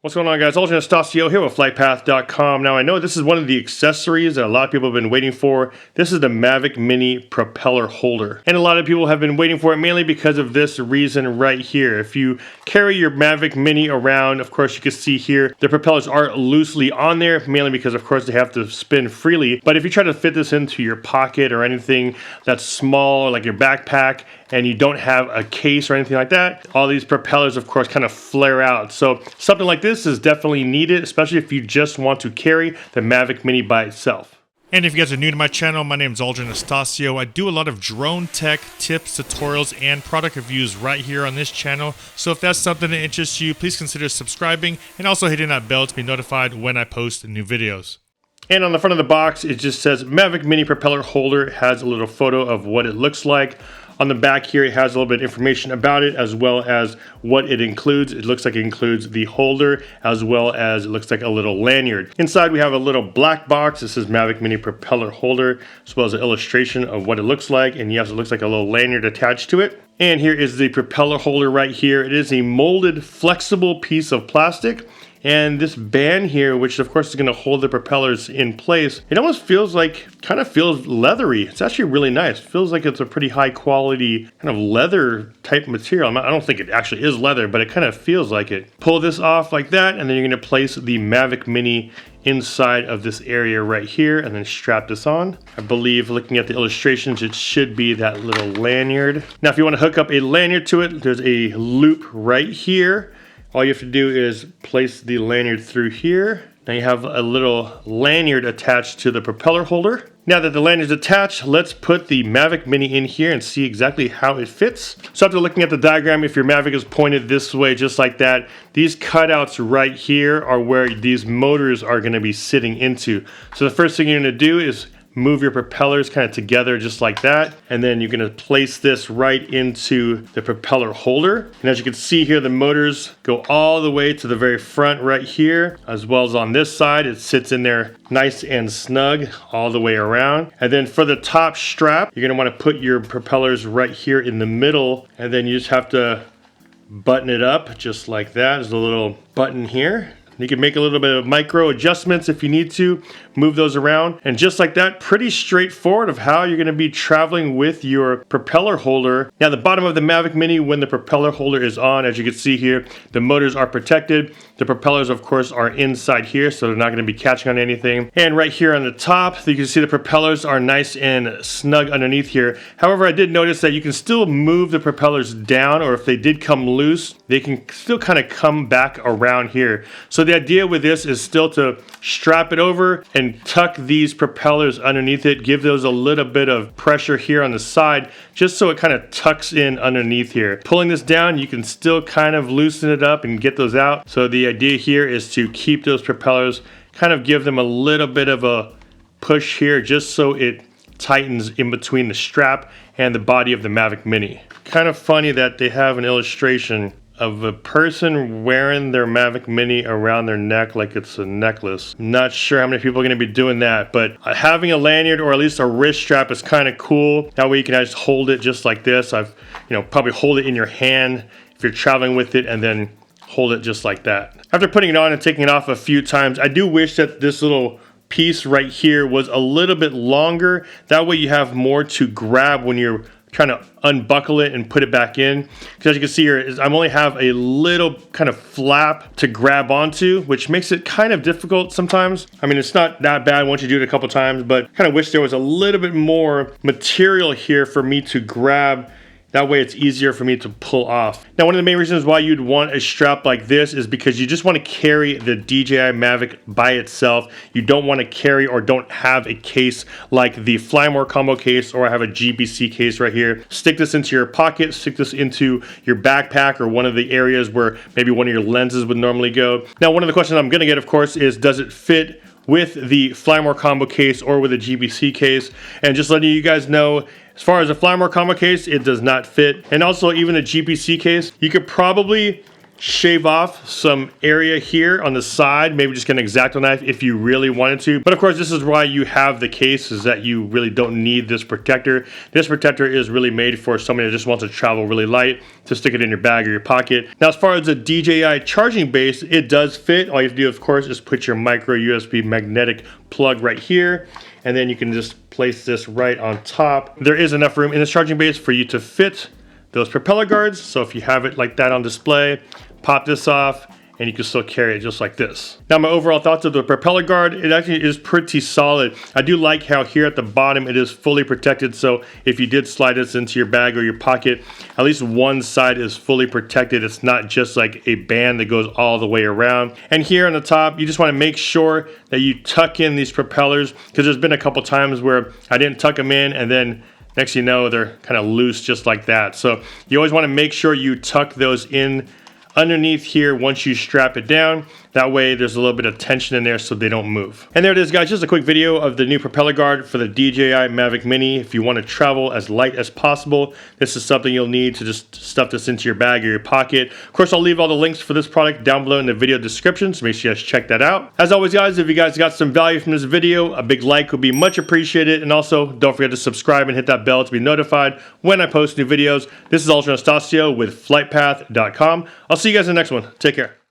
What's going on, guys? Anastacio here with FlytPath.com. Now, I know this is one of the accessories that a lot of people have been waiting for. This is the Mavic Mini propeller holder. And a lot of people have been waiting for it mainly because of this reason right here. If you carry your Mavic Mini around, of course, you can see here, the propellers are loosely on there, mainly because, of course, they have to spin freely. But if you try to fit this into your pocket or anything that's small, like your backpack, and you don't have a case or anything like that, all these propellers, of course, kind of flare out. So something like this is definitely needed, especially if you just want to carry the Mavic Mini by itself. And if you guys are new to my channel, my name is Anastacio. I do a lot of drone tech tips, tutorials, and product reviews right here on this channel. So if that's something that interests you, please consider subscribing and also hitting that bell to be notified when I post new videos. And on the front of the box, it just says Mavic Mini propeller holder. It has a little photo of what it looks like. On the back here, it has a little bit of information about it as well as what it includes. It looks like it includes the holder as well as it looks like a little lanyard. Inside, we have a little black box. This is Mavic Mini propeller holder as well as an illustration of what it looks like. And yes, it looks like a little lanyard attached to it. And here is the propeller holder right here. It is a molded, flexible piece of plastic. And this band here, which of course is going to hold the propellers in place, it almost feels like, kind of feels leathery. It's actually really nice. It feels like it's a pretty high quality kind of leather type material. I don't think it actually is leather, but it kind of feels like it. Pull this off like that, and then you're going to place the Mavic Mini inside of this area right here and then strap this on. I believe, looking at the illustrations, it should be that little lanyard. Now, if you want to hook up a lanyard to it, there's a loop right here. All you have to do is place the lanyard through here. Now you have a little lanyard attached to the propeller holder. Now that the lanyard's attached, let's put the Mavic Mini in here and see exactly how it fits. So after looking at the diagram, if your Mavic is pointed this way, just like that, these cutouts right here are where these motors are gonna be sitting into. So the first thing you're gonna do is move your propellers kind of together just like that, and then you're going to place this right into the propeller holder. And as you can see here, the motors go all the way to the very front right here, as well as on this side. It sits in there nice and snug all the way around. And then for the top strap, you're going to want to put your propellers right here in the middle, and then you just have to button it up just like that. There's a little button here. You can make a little bit of micro adjustments if you need to, move those around. And just like that, pretty straightforward of how you're gonna be traveling with your propeller holder. Now the bottom of the Mavic Mini, when the propeller holder is on, as you can see here, the motors are protected. The propellers, of course, are inside here, so they're not gonna be catching on anything. And right here on the top, you can see the propellers are nice and snug underneath here. However, I did notice that you can still move the propellers down, or if they did come loose, they can still kind of come back around here. So the idea with this is still to strap it over and tuck these propellers underneath it, give those a little bit of pressure here on the side, just so it kind of tucks in underneath here. Pulling this down, you can still kind of loosen it up and get those out. So the idea here is to keep those propellers, kind of give them a little bit of a push here, just so it tightens in between the strap and the body of the Mavic Mini. Kind of funny that they have an illustration of a person wearing their Mavic Mini around their neck like it's a necklace. Not sure how many people are going to be doing that, but having a lanyard or at least a wrist strap is kind of cool. That way you can just hold it just like this. Probably hold it in your hand if you're traveling with it, and then hold it just like that. After putting it on and taking it off a few times, I do wish that this little piece right here was a little bit longer. That way you have more to grab when you're trying to unbuckle it and put it back in. Because as you can see here, I only have a little kind of flap to grab onto, which makes it kind of difficult sometimes. I mean, it's not that bad once you do it a couple times, but kind of wish there was a little bit more material here for me to grab. That way it's easier for me to pull off. Now, one of the main reasons why you'd want a strap like this is because you just want to carry the DJI Mavic by itself. You don't want to carry or don't have a case like the Fly More combo case, or I have a GBC case right here. Stick this into your pocket, stick this into your backpack or one of the areas where maybe one of your lenses would normally go. Now, one of the questions I'm gonna get, of course, is does it fit with the Fly More combo case or with a GBC case? And just letting you guys know, as far as the Fly More combo case, it does not fit. And also even a GBC case, you could probably shave off some area here on the side, maybe just get an X-Acto knife if you really wanted to. But of course, this is why you have the case, is that you really don't need this protector. This protector is really made for somebody that just wants to travel really light, to stick it in your bag or your pocket. Now, as far as the DJI charging base, it does fit. All you have to do, of course, is put your micro USB magnetic plug right here, and then you can just place this right on top. There is enough room in this charging base for you to fit those propeller guards. So if you have it like that on display, pop this off and you can still carry it just like this. Now, my overall thoughts of the propeller guard, it actually is pretty solid. I do like how here at the bottom it is fully protected, so if you did slide this into your bag or your pocket, at least one side is fully protected. It's not just like a band that goes all the way around. And here on the top, you just want to make sure that you tuck in these propellers, because there's been a couple times where I didn't tuck them in and then next thing you know, they're kind of loose just like that. So you always want to make sure you tuck those in underneath here once you strap it down. That way there's a little bit of tension in there so they don't move. And there it is, guys, just a quick video of the new propeller guard for the DJI Mavic Mini. If you want to travel as light as possible, this is something you'll need to just stuff this into your bag or your pocket. Of course, I'll leave all the links for this product down below in the video description, so make sure you guys check that out. As always, guys, if you guys got some value from this video, a big like would be much appreciated. And also, don't forget to subscribe and hit that bell to be notified when I post new videos. This is Ultra Anastasio with FlytPath.com. I'll see you guys in the next one. Take care.